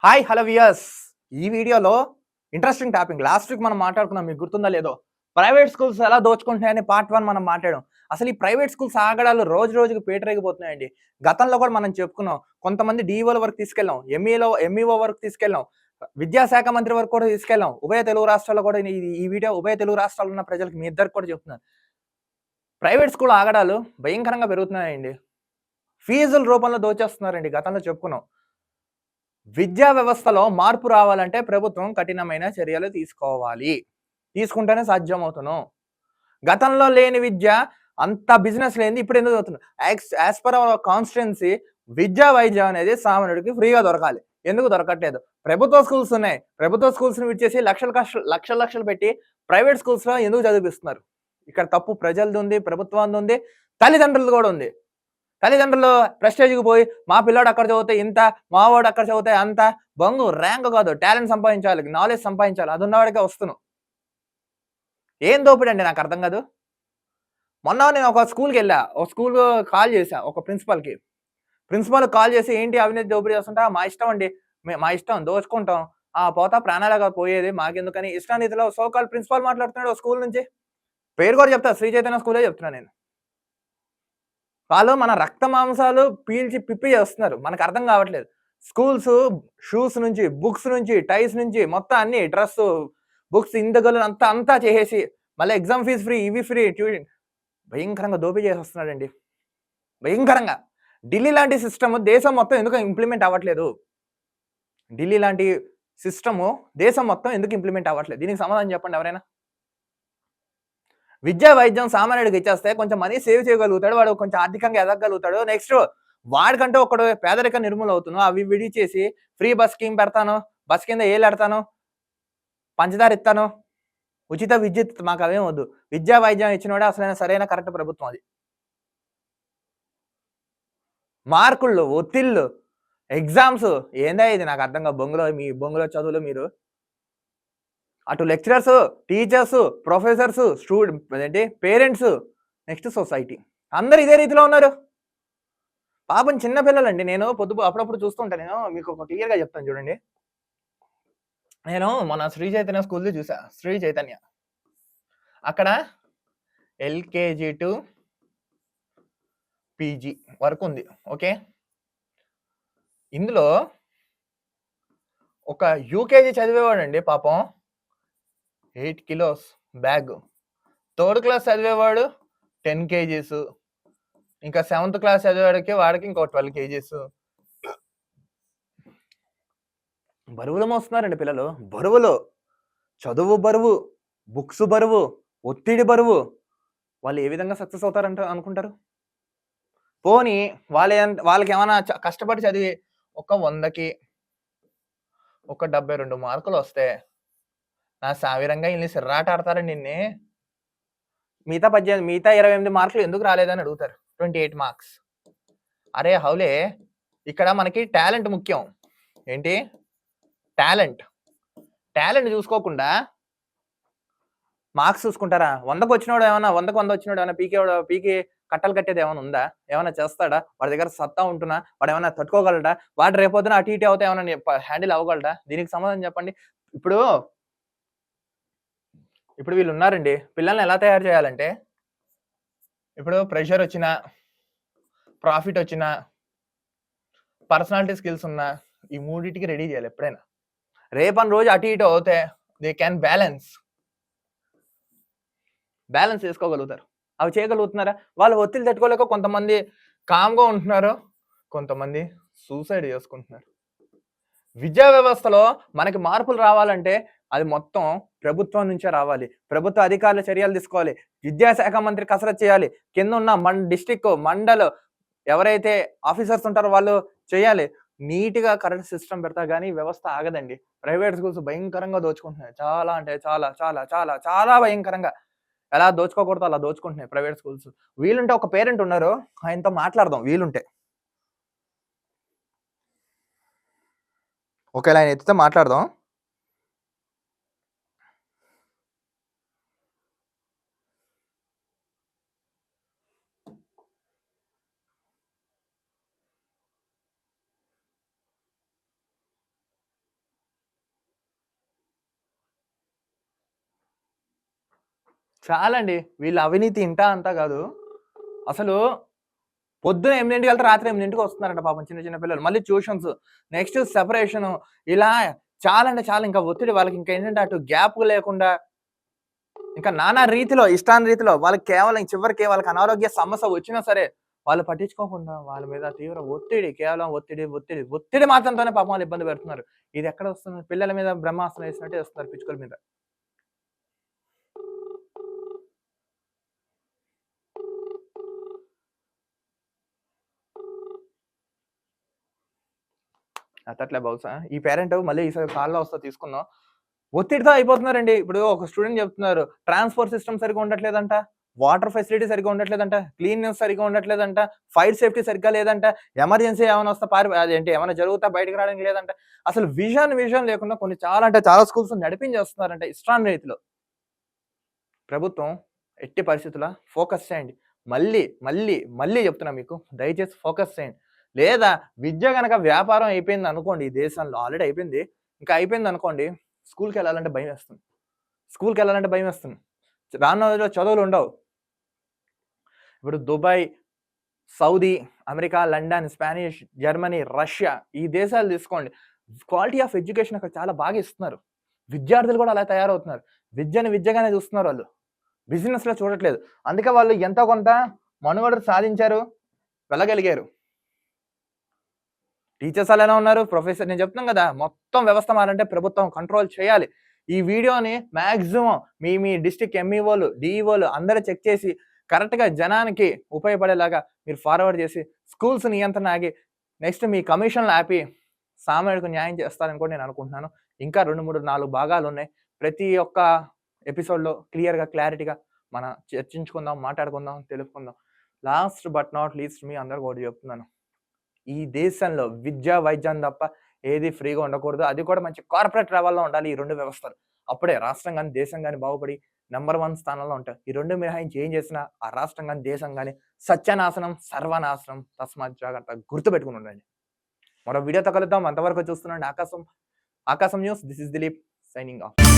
Hi hello viewers. ఈ వీడియోలో interesting topic last week మనం మాట్లాడుకున్నాం, మీకు గుర్తుందా లేదో. ప్రైవేట్ స్కూల్స్ ఎలా దోచుకుంటున్నాయని పార్ట్ 1 మనం మాట్లాడాం. అసలు ఈ ప్రైవేట్ స్కూల్స్ ఆగడాలు రోజు రోజుకి పేటరేగిపోతున్నాయండి. గతంలో కూడా మనం చెప్పుకున్నాం. కొంతమంది డీఈఓల వరకు తీసుకెళ్ళాం, ఎంఈఓ వరకు తీసుకెళ్ళాం, విద్యాశాఖ మంత్రి వరకు కూడా తీసుకెళ్ళాం. ఉభయ తెలుగు రాష్ట్రాల్లో కూడా ఈ వీడియో ఉభయ తెలుగు రాష్ట్రాల్లో ఉన్న ప్రజలకు మీ ఇద్దరికి కూడా చెప్తున్నాను. ప్రైవేట్ స్కూల్ ఆగడాలు భయంకరంగా పెరుగుతున్నాయండి. ఫీజుల రూపంలో దోచేస్తున్నారండి. గతంలో చెప్పుకున్నాం. విద్యా వ్యవస్థలో మార్పు రావాలంటే ప్రభుత్వం కఠినమైన చర్యలు తీసుకోవాలి. తీసుకుంటేనే సాధ్యమవుతును. గతంలో లేని విద్య అంత బిజినెస్ లేనిది ఇప్పుడు ఎందుకు అవుతుంది? యాస్ పర్ అవర్ కాన్స్టిట్యుయెన్సీ వైద్యం అనేది సామాన్యుడికి ఫ్రీగా దొరకాలి. ఎందుకు దొరకట్లేదు? ప్రభుత్వ స్కూల్స్ ఉన్నాయి. ప్రభుత్వ స్కూల్స్‌ని విడిచేసి లక్షలు పెట్టి ప్రైవేట్ స్కూల్స్‌లో ఎందుకు చదివిపిస్తున్నారు? ఇక్కడ తప్పు ప్రజలదుంది, ప్రభుత్వందుంది, తల్లిదండ్రులది కూడా ఉంది. తల్లిదండ్రులు ప్రెస్టేజ్‌కి పోయి మా పిల్లోడు అక్కడ చదివితే ఇంత, మా వాడు అక్కడ చదివితే అంత, బంగు ర్యాంక్ కాదు, టాలెంట్ సంపాదించాలి, నాలెడ్జ్ సంపాదించాలి. అది ఉన్నవాడికే వస్తును. ఏం దోపిడండి నాకు అర్థం కాదు. మొన్న నేను ఒక స్కూల్‌కెళ్ళా. ఒక స్కూల్ కాల్ చేశా ఒక ప్రిన్సిపల్‌కి. ప్రిన్సిపల్‌కి కాల్ చేసి ఏంటి అవినీతి దోపిడీ చేస్తుంటే, మా ఇష్టం అండి. మా ఇష్టం దోచుకుంటాం. పోతా ప్రాణాలుగా పోయేది మాకెందుకని ఇష్టారీతిలో సో కాల్డ్ ప్రిన్సిపల్ మాట్లాడుతున్నాడు స్కూల్ నుంచి. పేరు కూడా చెప్తా, శ్రీ చైతన్య స్కూలే చెప్తున్నా నేను. వాళ్ళు మన రక్త మాంసాలు పీల్చి పిప్పి చేస్తున్నారు. మనకు అర్థం కావట్లేదు. స్కూల్స్ షూస్ నుంచి, బుక్స్ నుంచి, టైస్ నుంచి మొత్తం అన్ని డ్రెస్సు, బుక్స్ ఇంతగలు అంతా చేసేసి మళ్ళీ ఎగ్జామ్ ఫీజ్ ఫ్రీ, ఇవి ఫ్రీ, భయంకరంగా దోపిడీ చేసేస్తున్నాడండి. భయంకరంగా. ఢిల్లీ లాంటి సిస్టమ్ దేశం మొత్తం ఎందుకు ఇంప్లిమెంట్ అవ్వట్లేదు? ఢిల్లీ లాంటి సిస్టమ్ దేశం మొత్తం ఎందుకు ఇంప్లిమెంట్ అవ్వట్లేదు? దీనికి సమాధానం చెప్పండి ఎవరైనా. విద్యా వైద్యం సామాన్యుడికి ఇచ్చేస్తే కొంచెం మనీ సేవ్ చేయగలుగుతాడు. వాడు కొంచెం ఆర్థికంగా ఎదగలుగుతాడు. నెక్స్ట్ వాడికంటూ ఒకడు పేదరిక నిర్మూలన అవుతును. అవి విడిచేసి ఫ్రీ బస్ స్కీమ్ పెడతాను, బస్ కింద ఏలేడతాను, పంచదార ఇస్తాను, ఉచిత విద్యుత్ మాకు అవేం వద్దు. విద్యా వైద్యం ఇచ్చినోడే అసలైన సరైన కరెక్ట్ ప్రభుత్వం అది. మార్కుళ్ళు, ఒత్తిళ్ళు, ఎగ్జామ్స్ ఏందా ఇది నాకు అర్థం కాదు. మీ బొంగులో చదువులు మీరు. అటు lecturers, teachers, professors, parents, next society అందరూ ఇదే రీతిలో ఉన్నారు. పాపం చిన్న పిల్లలండి. నేను అప్పుడప్పుడు చూస్తుంటాను. నేను మీకు ఒక క్లియర్‌గా చెప్తాను చూడండి. నేను మన శ్రీ చైతన్య స్కూల్‌ది చూసా. శ్రీ చైతన్య. అక్కడ ఎల్‌కేజీ టు పీజీ వరకు ఉంది. ఓకే. ఇందులో ఒక యూకేజీ చదివేవాడండి పాపం 8 కిలోస్ బ్యాగ్. థర్డ్ క్లాస్ చదివేవాడు 10 కేజీస్. ఇంకా 7th క్లాస్ చదివేవాడికి వాడికి ఇంకో 12 కేజీస్. బరువులు మోస్తున్నారండి పిల్లలు. బరువులు, చదువు బరువు, బుక్స్ బరువు, ఒత్తిడి బరువు. వాళ్ళు ఏ విధంగా సక్సెస్ అవుతారంట అనుకుంటారు? పోనీ వాళ్ళకేమన్నా కష్టపడి చదివి ఒక 100కి ఒక 72 మార్కులు వస్తే నా సావిరంగా ఈళ్ళని సిర్రాట ఆడతారండి ఈన్ని. మిగతా 28 మార్కులు ఎందుకు రాలేదని అడుగుతారు. 28 మార్క్స్. అరే హౌలే, ఇక్కడ మనకి టాలెంట్ ముఖ్యం. ఏంటి? టాలెంట్. టాలెంట్ చూసుకోకుండా మార్క్స్ చూసుకుంటారా? 100కి వచ్చినోడు ఏమన్నా 100కి 100 వచ్చినోడు ఏమన్నా పీకి కట్టలు కట్టేది ఏమైనా ఉందా? ఏమైనా చేస్తాడా? వాడి దగ్గర సత్తా ఉంటున్నా? వాడు ఏమైనా తట్టుకోగలడా? వాడు రేపొద్దున అటు ఇటు అవుతే ఏమైనా హ్యాండిల్ అవ్వగలడా? దీనికి సమాధానం చెప్పండి. ఇప్పుడు వీళ్ళు ఉన్నారండి. పిల్లల్ని ఎలా తయారు చేయాలంటే, ఇప్పుడు ప్రెషర్ వచ్చినా, ప్రాఫిట్ వచ్చినా, పర్సనాలిటీ స్కిల్స్ ఉన్నా ఈ మూడిటికి రెడీ చేయాలి ఎప్పుడైనా. రేపటి రోజు అటు ఇటు అవుతే దే క్యాన్ బ్యాలెన్స్ చేసుకోగలుగుతారు. అవి చేయగలుగుతున్నారా? వాళ్ళు ఒత్తిడి తట్టుకోలేక కొంతమంది కామ్‌గా ఉంటున్నారు. కొంతమంది సూసైడ్ చేసుకుంటున్నారు. విద్యా వ్యవస్థలో మనకి మార్పులు రావాలంటే అది మొత్తం ప్రభుత్వం నుంచే రావాలి. ప్రభుత్వ అధికారులు చర్యలు తీసుకోవాలి. విద్యాశాఖ మంత్రి కసరత్తు చేయాలి. కిందున్న డిస్ట్రిక్ట్, మండల్ ఎవరైతే ఆఫీసర్స్ ఉంటారో వాళ్ళు చేయాలి. నీట్‌గా కరెక్ట్ సిస్టమ్ పెడతారు గానీ వ్యవస్థ ఆగదండి. ప్రైవేట్ స్కూల్స్ భయంకరంగా దోచుకుంటున్నాయి. చాలా అంటే చాలా చాలా చాలా చాలా భయంకరంగా. ఎలా దోచుకోకూడదో అలా దోచుకుంటున్నాయి ప్రైవేట్ స్కూల్స్. వీలుంటే ఒక పేరెంట్ ఉన్నారు. ఆయనతో మాట్లాడదాం వీలుంటే. ఒకవేళ ఆయన ఎత్తితే మాట్లాడదాం. చాలండి. వీళ్ళ అవినీతి ఇంతా అంతా గాదు. అసలు పొద్దున 8కి వెళ్తే రాత్రి 8కి వస్తున్నారంట పాపం చిన్న చిన్న పిల్లలు. మళ్ళీ ట్యూషన్స్, నెక్స్ట్ సెపరేషను ఇలా చాలా అంటే చాలా ఇంకా ఒత్తిడి వాళ్ళకి ఇంకేంటంటే అటు గ్యాప్ లేకుండా ఇంకా నానా రీతిలో ఇష్టాన్ని రీతిలో వాళ్ళకి కేవలం చివరికి వాళ్ళకి అనారోగ్య సమస్య వచ్చినా సరే వాళ్ళు పట్టించుకోకుండా వాళ్ళ మీద తీవ్ర ఒత్తిడి కేవలం ఒత్తిడి మాత్రంతోనే పాపం వాళ్ళు ఇబ్బంది పెడుతున్నారు. ఇది ఎక్కడ వస్తుంది? పిల్లల మీద బ్రహ్మాస్త్రం వేసినట్టే వేస్తున్నారు పిచ్చుకల మీద. అతట్లే బహుశా. ఈ పేరెంట్ మళ్ళీ ఈసారి కాల్‌లో వస్తా తీసుకుందాం. ఒత్తిడితో అయిపోతున్నారండి. ఇప్పుడు ఒక స్టూడెంట్ చెప్తున్నారు. ట్రాన్స్‌పోర్ట్ సిస్టమ్ సరిగ్గా ఉండట్లేదంట. వాటర్ ఫెసిలిటీ సరిగ్గా ఉండట్లేదంట. క్లీన్‌నెస్ సరిగ్గా ఉండట్లేదంట. ఫైర్ సేఫ్టీ సరిగ్గా లేదంట. ఎమర్జెన్సీ ఏమైనా వస్తే అదేంటి ఏమైనా జరుగుతా బయటకి రావడానికి లేదంట. అసలు విజన్ లేకుండా కొన్ని చాలా అంటే చాలా స్కూల్స్ నడిపించేస్తున్నారంట ఇష్టాన్ని రీతిలో. ప్రభుత్వం ఎట్టి పరిస్థితుల్లో ఫోకస్ చేయండి. మళ్ళీ చెప్తున్నా మీకు. దయచేసి ఫోకస్ చేయండి. లేదా విద్య గనక వ్యాపారం అయిపోయిందనుకోండి ఈ దేశంలో ఆల్రెడీ అయిపోయింది. ఇంకా అయిపోయిందనుకోండి స్కూల్‌కెళ్ళాలంటే భయమేస్తుంది. స్కూల్‌కెళ్ళాలంటే భయమేస్తుంది. రానున్న రోజుల్లో చదువులుండవు. ఇప్పుడు Dubai, Saudi, America, London, Spanish, Germany, Russia ఈ దేశాలు తీసుకోండి. క్వాలిటీ ఆఫ్ ఎడ్యుకేషన్ అక్కడ చాలా బాగా ఇస్తున్నారు. విద్యార్థులు కూడా అలా తయారవుతున్నారు. విద్యని విద్యగానే చూస్తున్నారు వాళ్ళు. బిజినెస్‌లో చూడట్లేదు. అందుకే వాళ్ళు ఎంతో కొంత మనుగడ సాధించారు. వెళ్ళగలిగారు. టీచర్స్ అలానే ఉన్నారు. నేను చెప్తున్నాను కదా! మొత్తం వ్యవస్థ మారాలంటే ప్రభుత్వం కంట్రోల్ చేయాలి. ఈ వీడియోని మాక్సిమం మీ డిస్ట్రిక్ట్ ఎంఈఓలు, డీఈఓలు అందరూ చెక్ చేసి కరెక్ట్‌గా జనానికి ఉపయోగపడేలాగా మీరు ఫార్వర్డ్ చేసి స్కూల్స్ నియంత్రణ ఆగి నెక్స్ట్ మీ కమిషన్‌లు ఆపి సామాన్యుడికి న్యాయం చేస్తారని కూడా నేను అనుకుంటున్నాను. ఇంకా 2, 3, 4 భాగాలున్నాయి. ప్రతి ఒక్క ఎపిసోడ్‌లో క్లారిటీగా మనం చర్చించుకుందాం, మాట్లాడుకుందాం, తెలుపుకుందాం. లాస్ట్ బట్ నాట్ లీస్ట్ మీ అందరికి ఒకటి చెప్తున్నాను. ఈ దేశంలో విద్య, వైద్యం తప్ప ఏది ఫ్రీగా ఉండకూడదు. అది కూడా మంచి కార్పొరేట్ లెవెల్‌లో ఉండాలి ఈ 2 వ్యవస్థలు. అప్పుడే రాష్ట్రం గాని, దేశం గాని బాగుపడి నంబర్ 1 స్థానంలో ఉంటాయి. ఈ 2 మినహాయించి ఏం చేసినా ఆ రాష్ట్రం గాని, దేశం గాని సత్యనాశనం, సర్వనాశనం. తస్మాత్ జాగ్రత్త గుర్తుపెట్టుకొని ఉండండి. మరో వీడియోతో కలుద్దాం. అంతవరకు చూస్తుండండి ఆకాశం news. This is Dilip signing off.